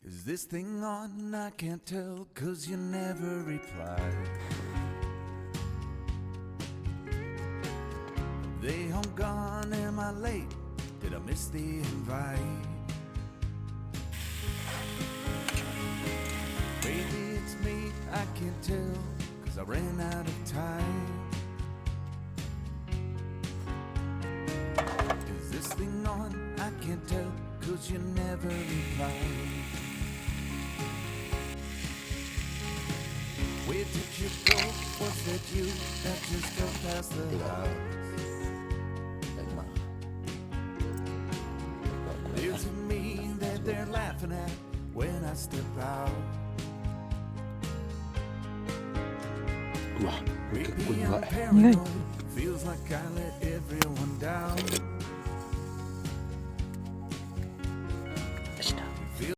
Is this thing on? I can't tell, cause you never reply. They home gone, am I late? Did I miss the invite? Maybe it's me, I can't tell, cause I ran out of time. Is this thing on? I can't tell, cause you never reply. Where did you go? Was that you that just drove past the house? Feels to me that they're laughing at when I step out. Maybe I'm paranoid. Feels like I let everyone down.